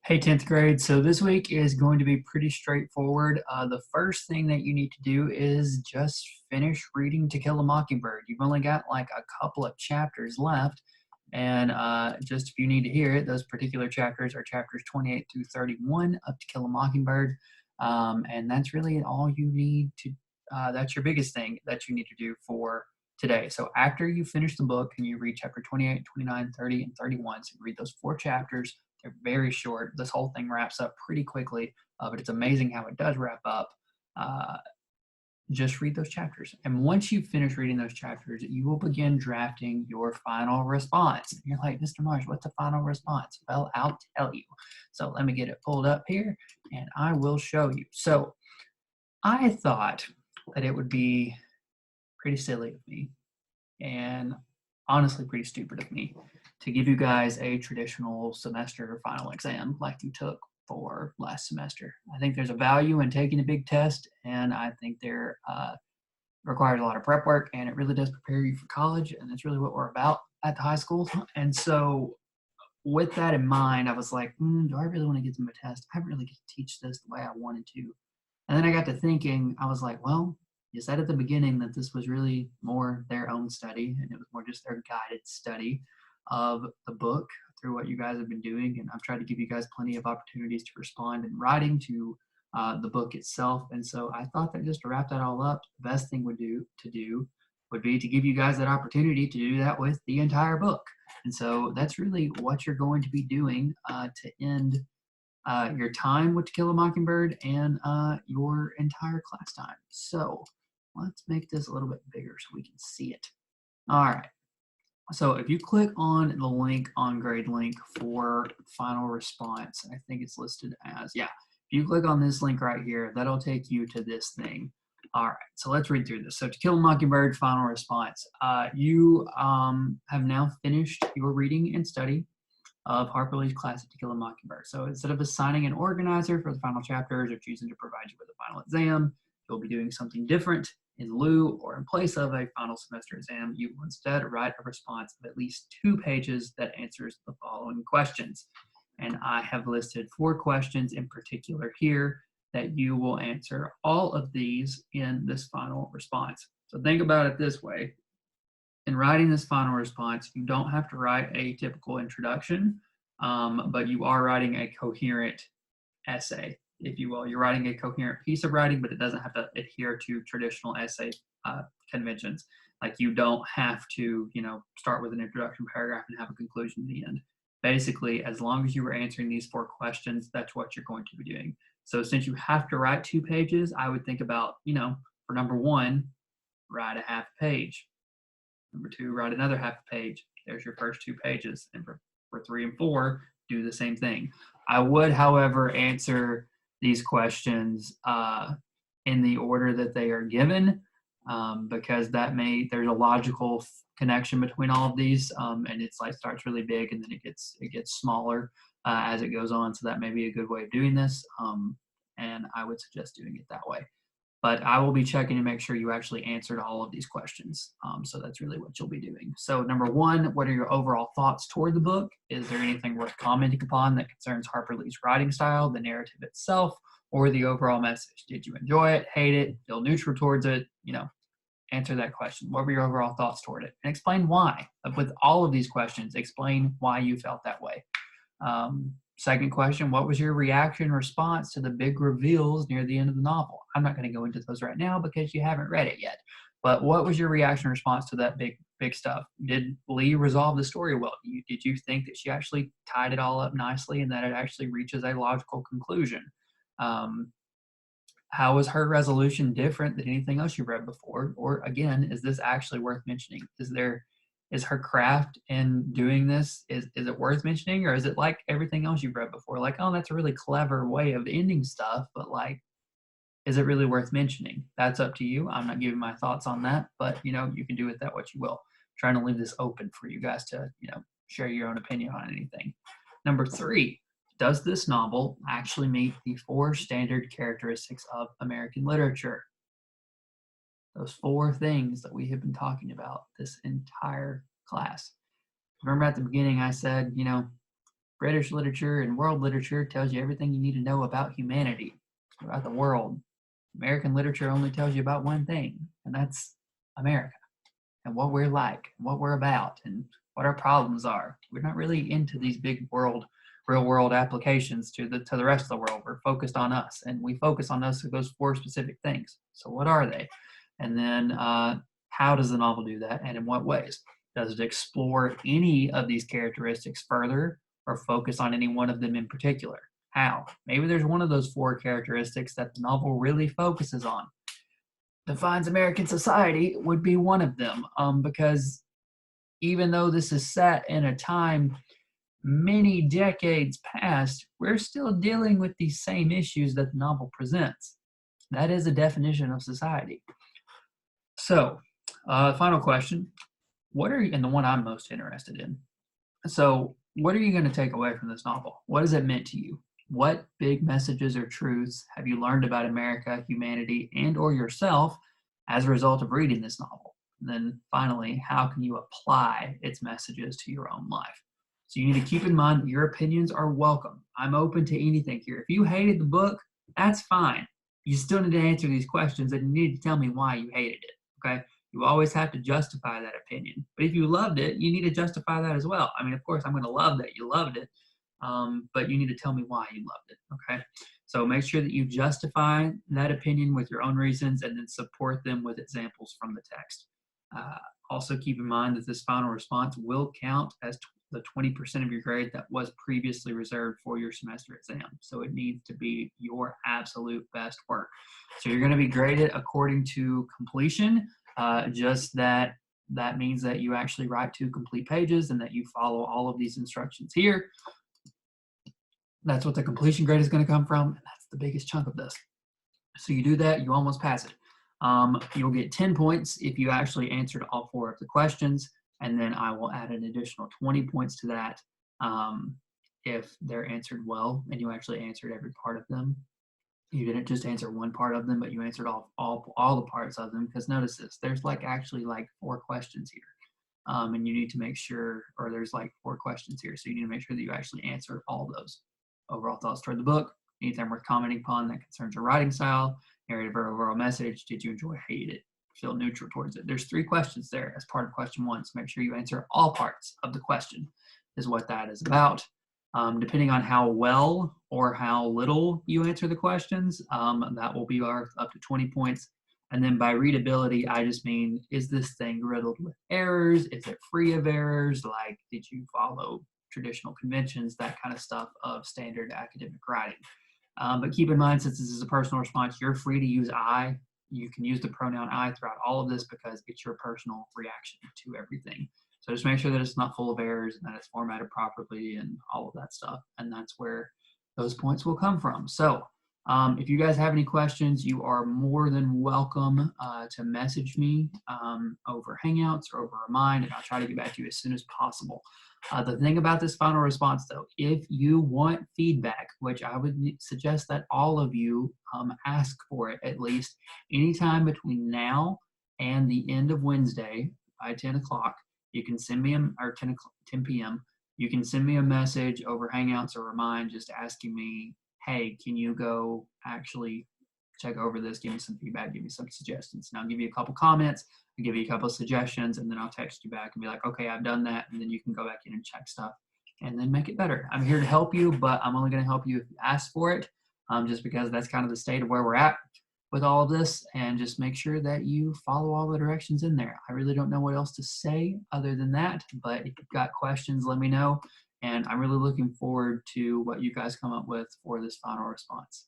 Hey, 10th grade. So this week is going to be pretty straightforward. The first thing that you need to do is just finish reading To Kill a Mockingbird. You've only got like a couple of chapters left. And just if you need to hear it, those particular chapters are chapters 28 through 31 of To Kill a Mockingbird. And that's really all you need to, that's your biggest thing that you need to do for today. So after you finish the book and you read chapter 28, 29, 30, and 31, so you read those 4 chapters. They're very short. This whole thing wraps up pretty quickly, but it's amazing how it does wrap up. Uh, just read those chapters. And once you finish reading those chapters, you will begin drafting your final response. And you're like, Mr. Marsh, what's the final response? Well, I'll tell you. So let me get it pulled up here and I will show you. So I thought that it would be pretty silly of me and honestly pretty stupid of me to give you guys a traditional semester final exam like you took for last semester. I think there's a value in taking a big test, and I think there requires a lot of prep work, and it really does prepare you for college, and that's really what we're about at the high school. And so with that in mind, I was like, do I really want to give them a test? I haven't really get to teach this the way I wanted to. And then I got to thinking, I was like, well, you said at the beginning that this was really more their own study and it was more just their guided study of the book through what you guys have been doing. And I've tried to give you guys plenty of opportunities to respond in writing to the book itself. And so I thought that just to wrap that all up, the best thing would be to give you guys that opportunity to do that with the entire book. And so that's really what you're going to be doing to end your time with To Kill a Mockingbird and your entire class time. So let's make this a little bit bigger so we can see it. All right. So if you click on the link on GradeLink for final response, I think it's listed as, yeah, if you click on this link right here, that'll take you to this thing. All right, so let's read through this. So To Kill a Mockingbird final response. You have now finished your reading and study of Harper Lee's classic To Kill a Mockingbird. So instead of assigning an organizer for the final chapters or choosing to provide you with a final exam, you'll be doing something different in lieu or in place of a final semester exam. You will instead write a response of at least 2 pages that answers the following questions. And I have listed 4 questions in particular here that you will answer all of these in this final response. So think about it this way. In writing this final response, you don't have to write a typical introduction, but you are writing a coherent essay, if you will. You're writing a coherent piece of writing, but it doesn't have to adhere to traditional essay conventions. Like you don't have to, start with an introduction paragraph and have a conclusion at the end. Basically, as long as you were answering these 4 questions, that's what you're going to be doing. So since you have to write 2 pages, I would think about, for number 1, write a half page. Number 2, write another half page. There's your first 2 pages. And for 3 and 4, do the same thing. I would, however, answer these questions in the order that they are given because there's a logical connection between all of these, and it's like starts really big and then it gets smaller as it goes on. So that may be a good way of doing this, and I would suggest doing it that way. But I will be checking to make sure you actually answered all of these questions. So that's really what you'll be doing. So number 1, what are your overall thoughts toward the book? Is there anything worth commenting upon that concerns Harper Lee's writing style, the narrative itself, or the overall message? Did you enjoy it, hate it, feel neutral towards it? Answer that question. What were your overall thoughts toward it? And explain why. With all of these questions, explain why you felt that way. Second question, what was your reaction response to the big reveals near the end of the novel? I'm not going to go into those right now because you haven't read it yet. But what was your reaction response to that big stuff? Did Lee resolve the story well? Did you think that she actually tied it all up nicely and that it actually reaches a logical conclusion? How was her resolution different than anything else you've read before? Or again, is this actually worth mentioning? Is her craft in doing this, is it worth mentioning, or is it like everything else you've read before? Like, oh, that's a really clever way of ending stuff, but like, is it really worth mentioning? That's up to you. I'm not giving my thoughts on that, but you can do with that what you will. I'm trying to leave this open for you guys to, share your own opinion on anything. Number 3, does this novel actually meet the 4 standard characteristics of American literature? Those 4 things that we have been talking about this entire class. Remember at the beginning I said, British literature and world literature tells you everything you need to know about humanity, about the world. American literature only tells you about one thing, and that's America and what we're like, and what we're about, and what our problems are. We're not really into these big real world applications to the rest of the world. We're focused on us, and we focus on those four specific things. So what are they? And then how does the novel do that, and in what ways? Does it explore any of these characteristics further, or focus on any one of them in particular? How? Maybe there's one of those four characteristics that the novel really focuses on. Defines American society would be one of them, because even though this is set in a time many decades past, we're still dealing with these same issues that the novel presents. That is a definition of society. So, final question. And the one I'm most interested in. So, what are you going to take away from this novel? What has it meant to you? What big messages or truths have you learned about America, humanity, and or yourself as a result of reading this novel? And then finally, how can you apply its messages to your own life? So you need to keep in mind that your opinions are welcome. I'm open to anything here. If you hated the book, that's fine. You still need to answer these questions, and you need to tell me why you hated it, okay? You always have to justify that opinion. But if you loved it, you need to justify that as well. I mean, of course, I'm going to love that you loved it, but you need to tell me why you loved it, okay? So make sure that you justify that opinion with your own reasons and then support them with examples from the text. Also keep in mind that this final response will count as the 20% of your grade that was previously reserved for your semester exam. So it needs to be your absolute best work. So you're going to be graded according to completion, just that means that you actually write 2 complete pages and that you follow all of these instructions here. That's what the completion grade is going to come from, and that's the biggest chunk of this. So you do that, you almost pass it. You'll get 10 points if you actually answered all 4 of the questions, and then I will add an additional 20 points to that if they're answered well and you actually answered every part of them. You didn't just answer one part of them, but you answered all the parts of them, because notice this, there's actually 4 questions here. And you need to make sure, or there's 4 questions here, so you need to make sure that you actually answer all those. Overall thoughts toward the book, anything worth commenting upon that concerns your writing style, narrative or overall message, did you enjoy, hate it, feel neutral towards it. There's 3 questions there as part of question 1, so make sure you answer all parts of the question is what that is about. Depending on how well or how little you answer the questions, that will be worth up to 20 points. And then by readability, I just mean, is this thing riddled with errors? Is it free of errors? Did you follow traditional conventions, that kind of stuff of standard academic writing? But keep in mind, since this is a personal response, you're free to use I. You can use the pronoun I throughout all of this because it's your personal reaction to everything. So just make sure that it's not full of errors and that it's formatted properly and all of that stuff. And that's where those points will come from. So if you guys have any questions, you are more than welcome to message me over Hangouts or over Remind, and I'll try to get back to you as soon as possible. The thing about this final response, though, if you want feedback, which I would suggest that all of you ask for it at least anytime between now and the end of Wednesday by 10 o'clock, you can send me or 10 p.m. You can send me a message over Hangouts or Remind just asking me, hey, can you go actually check over this, give me some feedback, give me some suggestions. And I'll give you a couple comments, I'll give you a couple of suggestions, and then I'll text you back and be like, okay, I've done that. And then you can go back in and check stuff and then make it better. I'm here to help you, but I'm only going to help you if you ask for it, just because that's kind of the state of where we're at with all of this. And just make sure that you follow all the directions in there. I really don't know what else to say other than that, but if you've got questions, let me know. And I'm really looking forward to what you guys come up with for this final response.